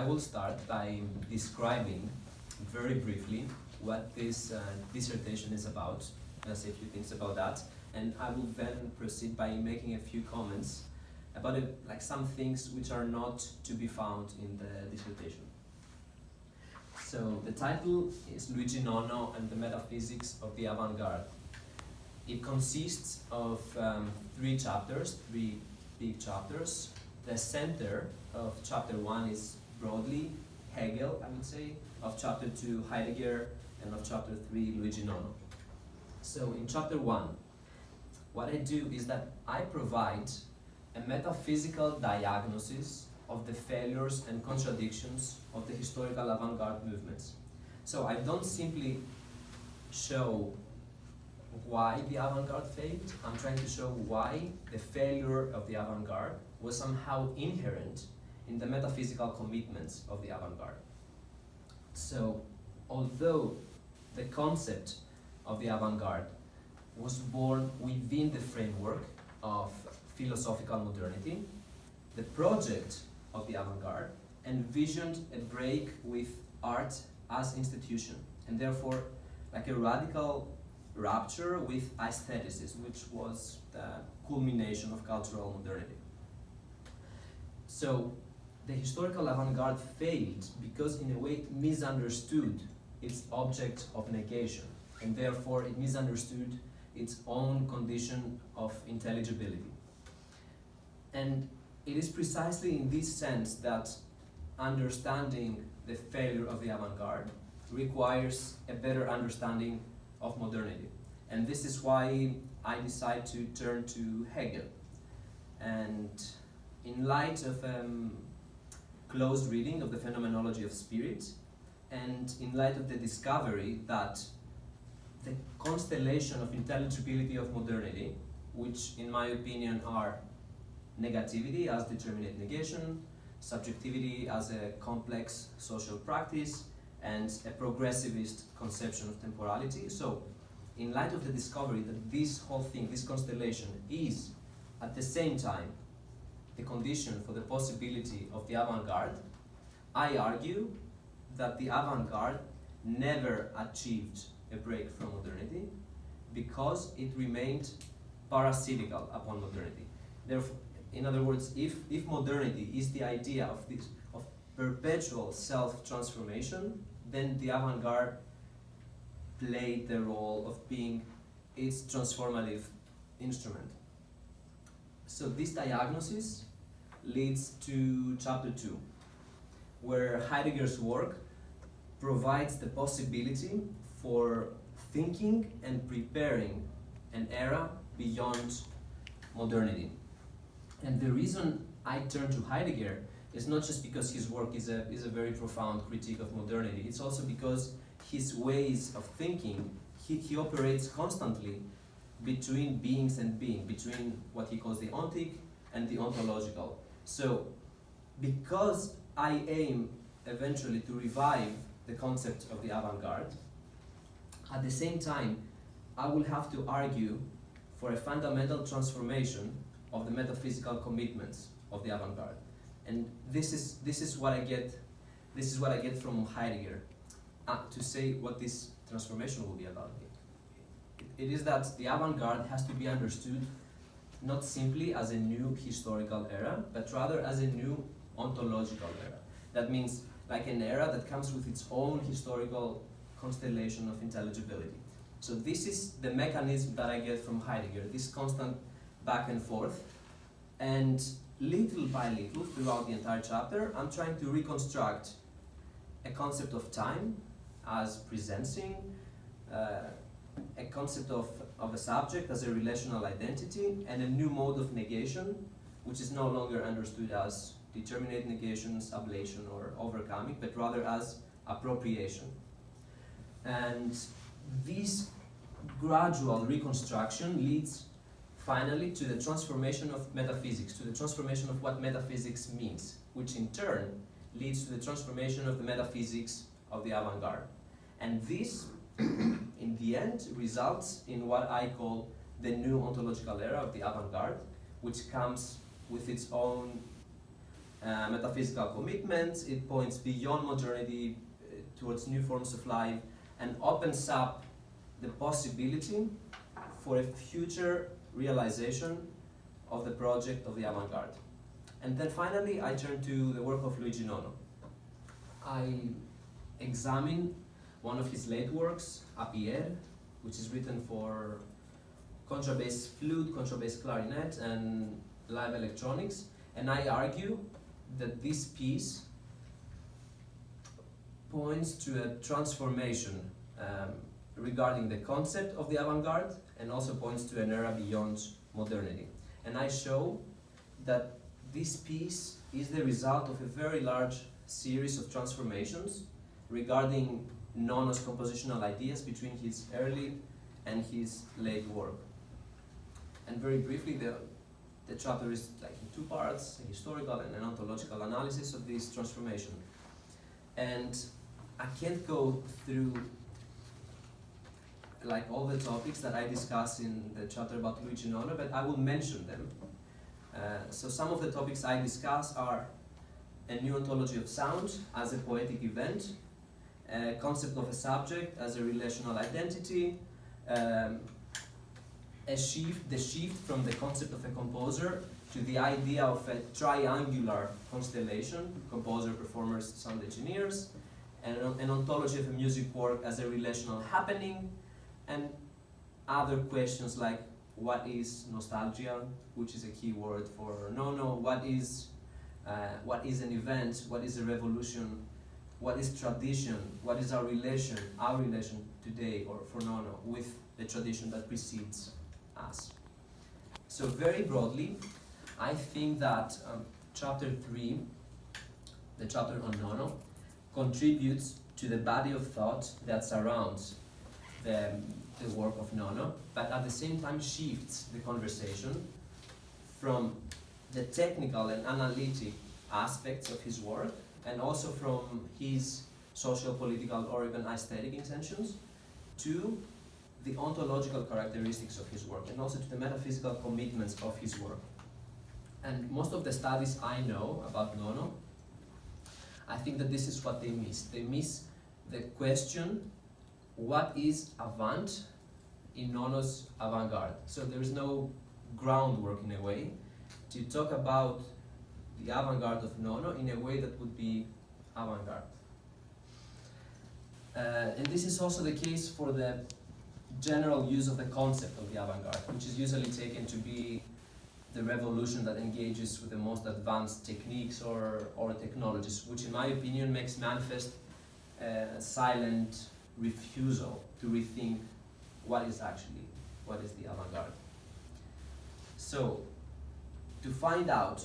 I will start by describing very briefly what this dissertation is about. I'll say a few things about that, and I will then proceed by making a few comments about some things which are not to be found in the dissertation. So the title is Luigi Nono and the Metaphysics of the Avant-Garde. It consists of three big chapters. The center of chapter 1 is broadly Hegel, I would say, of chapter 2 Heidegger, and of chapter 3 Luigi Nono. So in chapter 1, what I do is that I provide a metaphysical diagnosis of the failures and contradictions of the historical avant-garde movements. So I don't simply show why the avant-garde failed. I'm trying to show why the failure of the avant-garde was somehow inherent in the metaphysical commitments of the avant-garde. So although the concept of the avant-garde was born within the framework of philosophical modernity, the project of the avant-garde envisioned a break with art as institution, and therefore like a radical rupture with aestheticism, which was the culmination of cultural modernity. So the historical avant-garde failed because in a way it misunderstood its object of negation, and therefore it misunderstood its own condition of intelligibility. And it is precisely in this sense that understanding the failure of the avant-garde requires a better understanding of modernity. And this is why I decide to turn to Hegel. And in light of close reading of the phenomenology of spirit, and in light of the discovery that the constellation of intelligibility of modernity, which in my opinion are negativity as determinate negation, subjectivity as a complex social practice, and a progressivist conception of temporality. So, in light of the discovery that this whole thing, this constellation, is at the same time the condition for the possibility of the avant-garde, I argue that the avant-garde never achieved a break from modernity because it remained parasitical upon modernity. Therefore, in other words, if modernity is the idea of perpetual self-transformation, then the avant-garde played the role of being its transformative instrument. So this diagnosis leads to chapter 2, where Heidegger's work provides the possibility for thinking and preparing an era beyond modernity. And the reason I turn to Heidegger is not just because his work is a very profound critique of modernity, it's also because his ways of thinking, he operates constantly between beings and being, between what he calls the ontic and the ontological. So, because I aim eventually to revive the concept of the avant-garde, at the same time, I will have to argue for a fundamental transformation of the metaphysical commitments of the avant-garde, and this is what I get from Heidegger to say what this transformation will be about. It is that the avant-garde has to be understood not simply as a new historical era, but rather as a new ontological era. That means like an era that comes with its own historical constellation of intelligibility. So this is the mechanism that I get from Heidegger, this constant back and forth, and little by little throughout the entire chapter I'm trying to reconstruct a concept of time as presencing, a concept of a subject as a relational identity, and a new mode of negation which is no longer understood as determinate negations, ablation or overcoming, but rather as appropriation. And this gradual reconstruction leads finally to the transformation of metaphysics, to the transformation of what metaphysics means, which in turn leads to the transformation of the metaphysics of the avant-garde. And this, in the end, results in what I call the new ontological era of the avant-garde, which comes with its own metaphysical commitments. It points beyond modernity towards new forms of life and opens up the possibility for a future realization of the project of the avant-garde. And then finally, I turn to the work of Luigi Nono. I examine one of his late works, A Pierre, which is written for contrabass flute, contrabass clarinet, and live electronics. And I argue that this piece points to a transformation regarding the concept of the avant-garde, and also points to an era beyond modernity. And I show that this piece is the result of a very large series of transformations regarding Nono's compositional ideas between his early and his late work. And very briefly, the chapter is like in two parts, a historical and an ontological analysis of this transformation. And I can't go through like all the topics that I discuss in the chapter about Luigi Nono, but I will mention them. So some of the topics I discuss are a new ontology of sound as a poetic event, a concept of a subject as a relational identity, the shift from the concept of a composer to the idea of a triangular constellation, composer, performers, sound engineers, and an ontology of a music work as a relational happening, and other questions like what is nostalgia, which is a key word for Nono, what is an event, what is a revolution, what is tradition, what is our relation today, or for Nono, with the tradition that precedes us. So very broadly, I think that chapter 3, the chapter on Nono, contributes to the body of thought that surrounds the work of Nono, but at the same time shifts the conversation from the technical and analytic aspects of his work, and also from his social, political, or even aesthetic intentions, to the ontological characteristics of his work, and also to the metaphysical commitments of his work. And most of the studies I know about Nono, I think that this is what they miss. They miss the question, what is avant in Nono's avant-garde? So there is no groundwork in a way to talk about the avant-garde of Nono in a way that would be avant-garde. And this is also the case for the general use of the concept of the avant-garde, which is usually taken to be the revolution that engages with the most advanced techniques or technologies, which in my opinion makes manifest a silent refusal to rethink what is the avant-garde. So, to find out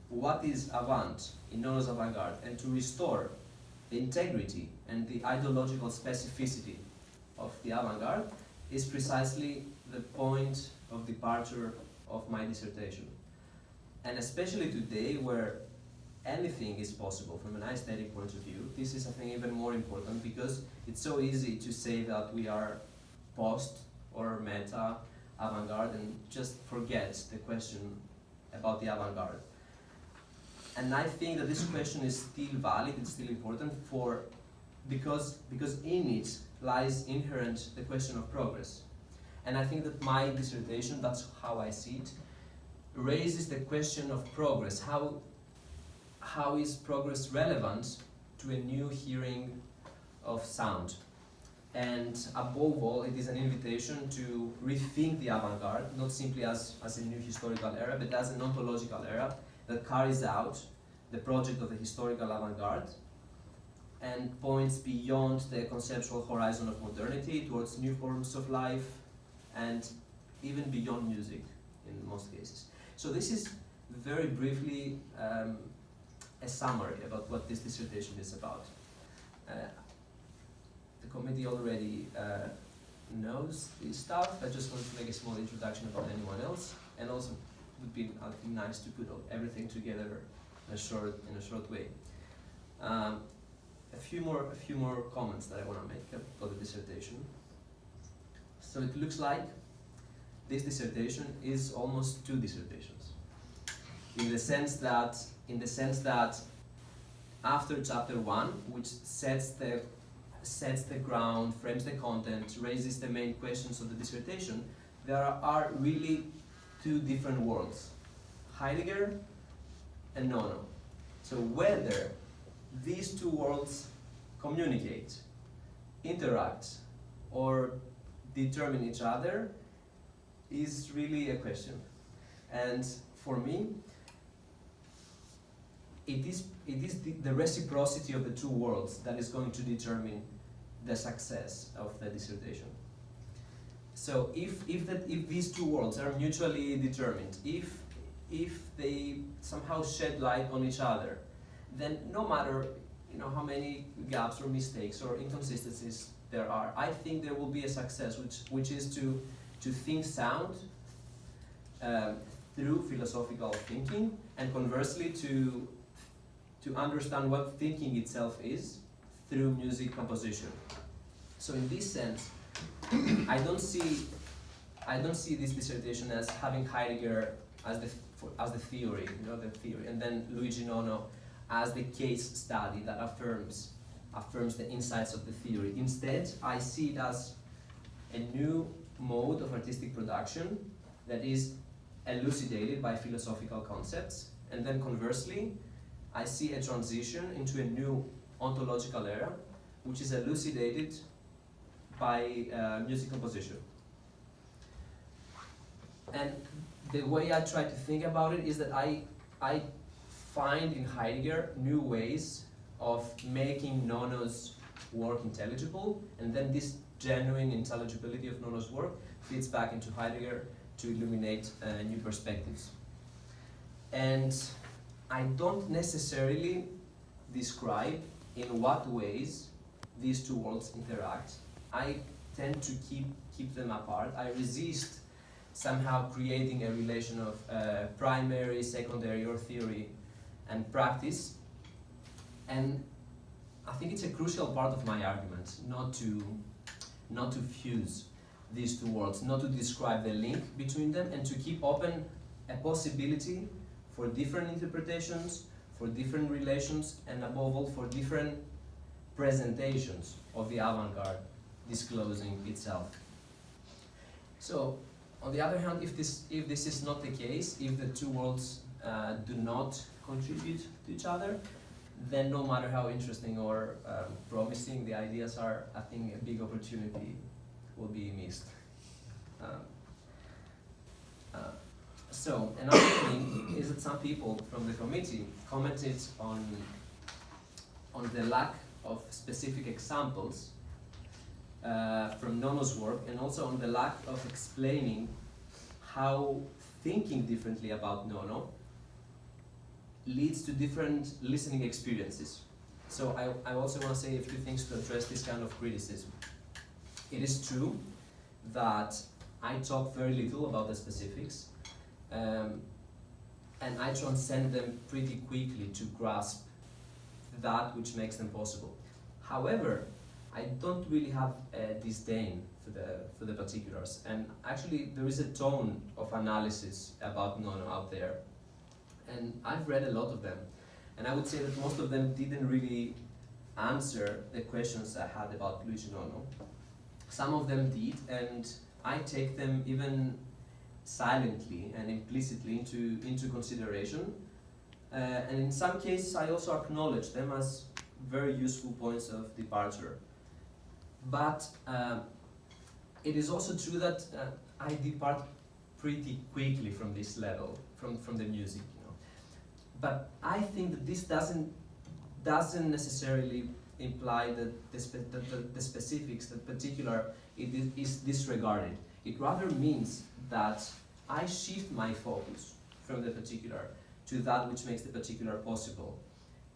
what is avant in Nono's avant-garde and to restore the integrity and the ideological specificity of the avant-garde is precisely the point of departure of my dissertation. And especially today, where anything is possible from an aesthetic point of view, this is, I think, even more important, because it's so easy to say that we are post or meta avant-garde and just forget the question about the avant-garde. And I think that this question is still valid, it's still important because in it lies inherent the question of progress. And I think that my dissertation, that's how I see it, raises the question of progress. How is progress relevant to a new hearing of sound? And above all, it is an invitation to rethink the avant-garde, not simply as a new historical era, but as an ontological era that carries out the project of the historical avant-garde and points beyond the conceptual horizon of modernity towards new forms of life and even beyond music in most cases. So this is very briefly a summary about what this dissertation is about. The committee already knows this stuff. I just wanted to make a small introduction about anyone else, and also it would be, I think, nice to put everything together in a short way. A few more comments that I want to make about the dissertation. So it looks like this dissertation is almost two dissertations. in the sense that after chapter 1, which sets the ground, frames the content, raises the main questions of the dissertation, there are really two different worlds, Heidegger and Nono. So whether these two worlds communicate, interact, or determine each other is really a question. And for me, it is the reciprocity of the two worlds that is going to determine the success of the dissertation. So if these two worlds are mutually determined, if they somehow shed light on each other, then no matter how many gaps or mistakes or inconsistencies there are, I think there will be a success, which is to think sound through philosophical thinking, and conversely to understand what thinking itself is through music composition. So in this sense, I don't see this dissertation as having Heidegger as the theory, and then Luigi Nono as the case study that affirms the insights of the theory. Instead, I see it as a new mode of artistic production that is elucidated by philosophical concepts, and then conversely, I see a transition into a new ontological era, which is elucidated by music composition. And the way I try to think about it is that I find in Heidegger new ways of making Nono's work intelligible, and then this genuine intelligibility of Nono's work feeds back into Heidegger to illuminate new perspectives. And I don't necessarily describe in what ways these two worlds interact. I tend to keep them apart. I resist somehow creating a relation of primary, secondary, or theory and practice. And I think it's a crucial part of my argument not to fuse these two worlds, not to describe the link between them, and to keep open a possibility for different interpretations, for different relations, and above all for different presentations of the avant-garde disclosing itself. So, on the other hand, if this is not the case, if the two worlds do not contribute to each other, then no matter how interesting or promising the ideas are, I think a big opportunity will be missed. So another thing is that some people from the committee commented on the lack of specific examples from Nono's work, and also on the lack of explaining how thinking differently about Nono leads to different listening experiences. So I also want to say a few things to address this kind of criticism. It is true that I talk very little about the specifics, and I transcend them pretty quickly to grasp that which makes them possible. However, I don't really have a disdain for the particulars, and actually there is a tone of analysis about Nono out there, and I've read a lot of them, and I would say that most of them didn't really answer the questions I had about Luigi Nono. Some of them did, and I take them even silently and implicitly into consideration, and in some cases I also acknowledge them as very useful points of departure. But it is also true that I depart pretty quickly from this level, from the music, But I think that this doesn't necessarily imply that the specifics, the particular, it is disregarded. It rather means that I shift my focus from the particular to that which makes the particular possible.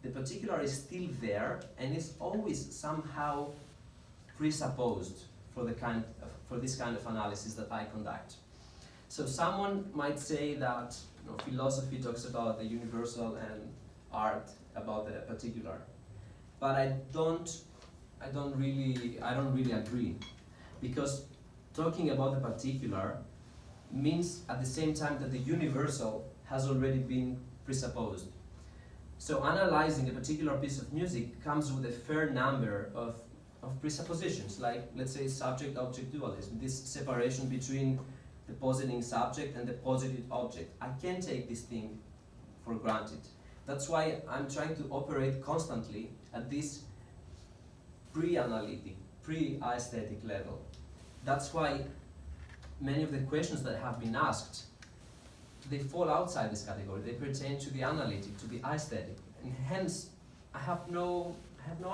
The particular is still there and is always somehow presupposed for this kind of analysis that I conduct. So someone might say that philosophy talks about the universal and art about the particular, but I don't really agree, because talking about the particular means at the same time that the universal has already been presupposed. So analyzing a particular piece of music comes with a fair number of presuppositions, like, let's say, subject-object dualism, this separation between the positing subject and the posited object. I can't take this thing for granted. That's why I'm trying to operate constantly at this pre-analytic, pre-aesthetic level. That's why many of the questions that have been asked, they fall outside this category. They pertain to the analytic, to the aesthetic, and hence I have no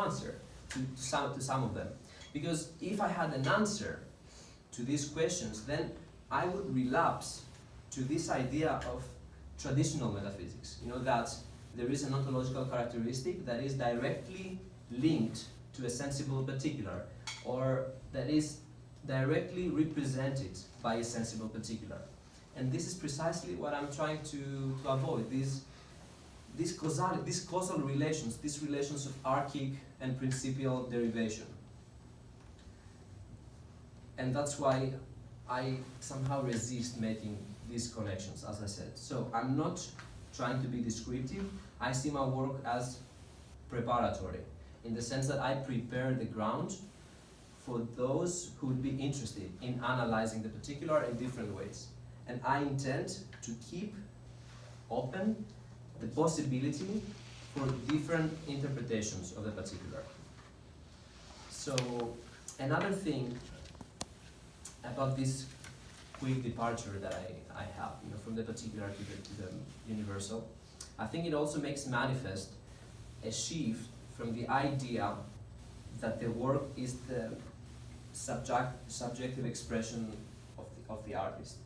answer to some of them. Because if I had an answer to these questions, then I would relapse to this idea of traditional metaphysics. You know, that there is an ontological characteristic that is directly linked to a sensible particular, or that is directly represented by a sensible particular. And this is precisely what I'm trying to avoid, these causal relations, these relations of archic and principial derivation. And that's why I somehow resist making these connections, as I said. So I'm not trying to be descriptive. I see my work as preparatory, in the sense that I prepare the ground for those who would be interested in analyzing the particular in different ways. And I intend to keep open the possibility for different interpretations of the particular. So another thing about this quick departure that I have, you know, from the particular to the universal, I think it also makes manifest a shift from the idea that the work is the subjective expression of the artist,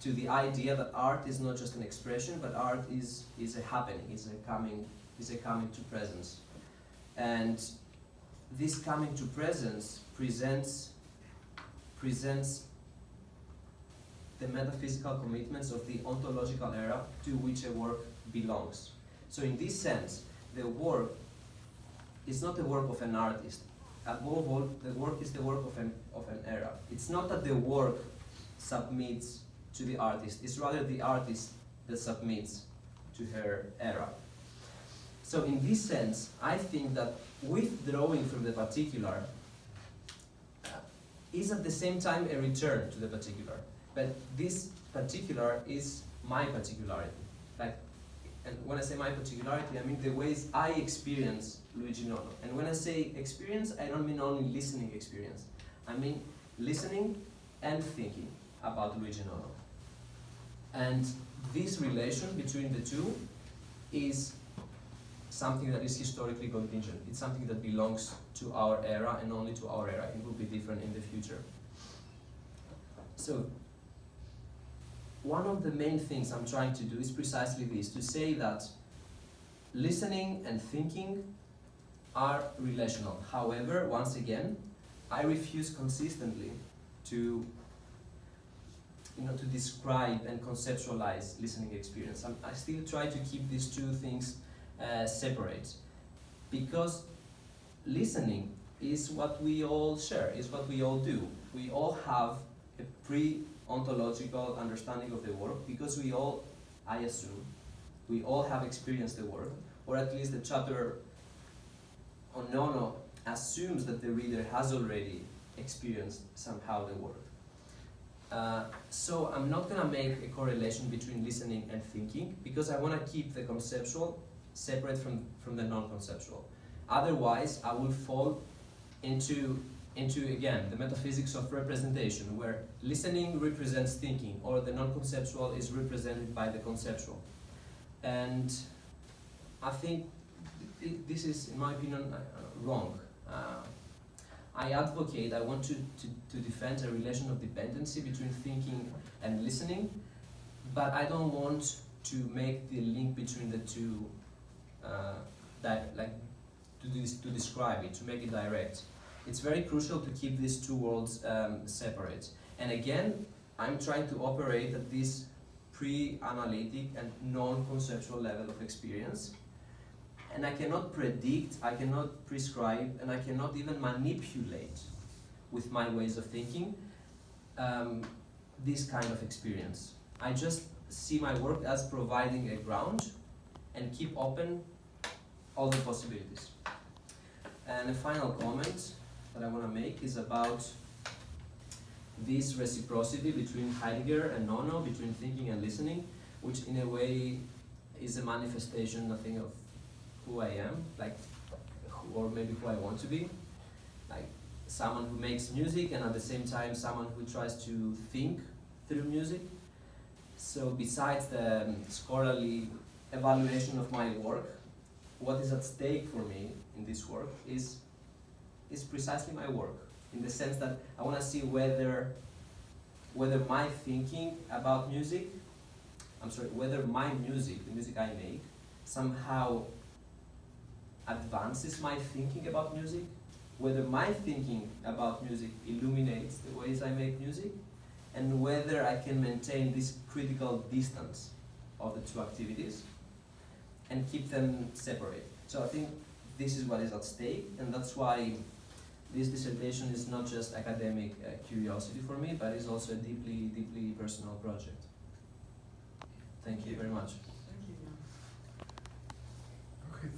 to the idea that art is not just an expression, but art is a happening, is a coming to presence. And this coming to presence presents the metaphysical commitments of the ontological era to which a work belongs. So in this sense, the work is not the work of an artist. Above all, the work is the work of an era. It's not that the work submits to the artist, it's rather the artist that submits to her era. So in this sense, I think that withdrawing from the particular is at the same time a return to the particular. But this particular is my particularity. And when I say my particularity, I mean the ways I experience Luigi Nono. And when I say experience, I don't mean only listening experience. I mean listening and thinking about Luigi Nono. And this relation between the two is something that is historically contingent. It's something that belongs to our era and only to our era. It will be different in the future. So one of the main things I'm trying to do is precisely this, to say that listening and thinking are relational. However, once again, I refuse consistently to describe and conceptualize listening experience. I still try to keep these two things separate, because listening is what we all share, is what we all do. We all have a pre-ontological understanding of the work, because we all, I assume, we all have experienced the work, or at least the chapter on Nono assumes that the reader has already experienced somehow the work. So I'm not going to make a correlation between listening and thinking, because I want to keep the conceptual separate from the non-conceptual. Otherwise, I will fall into again the metaphysics of representation, where listening represents thinking, or the non-conceptual is represented by the conceptual. And I think this is, in my opinion, wrong. I want to defend a relation of dependency between thinking and listening, but I don't want to make the link between the two, to describe it, to make it direct. It's very crucial to keep these two worlds separate. And again, I'm trying to operate at this pre-analytic and non-conceptual level of experience. And I cannot predict, I cannot prescribe, and I cannot even manipulate with my ways of thinking this kind of experience. I just see my work as providing a ground and keep open all the possibilities. And a final comment that I want to make is about this reciprocity between Heidegger and Nono, between thinking and listening, which in a way is a manifestation, I think, of who I am, like, or maybe who I want to be, like someone who makes music and at the same time someone who tries to think through music. So besides the scholarly evaluation of my work, what is at stake for me in this work is precisely my work, in the sense that I want to see whether my thinking about music, whether my music, the music I make, somehow advances my thinking about music, whether my thinking about music illuminates the ways I make music, and whether I can maintain this critical distance of the two activities and keep them separate. So I think this is what is at stake, and that's why this dissertation is not just academic curiosity for me, but is also a deeply, deeply personal project. Thank you very much.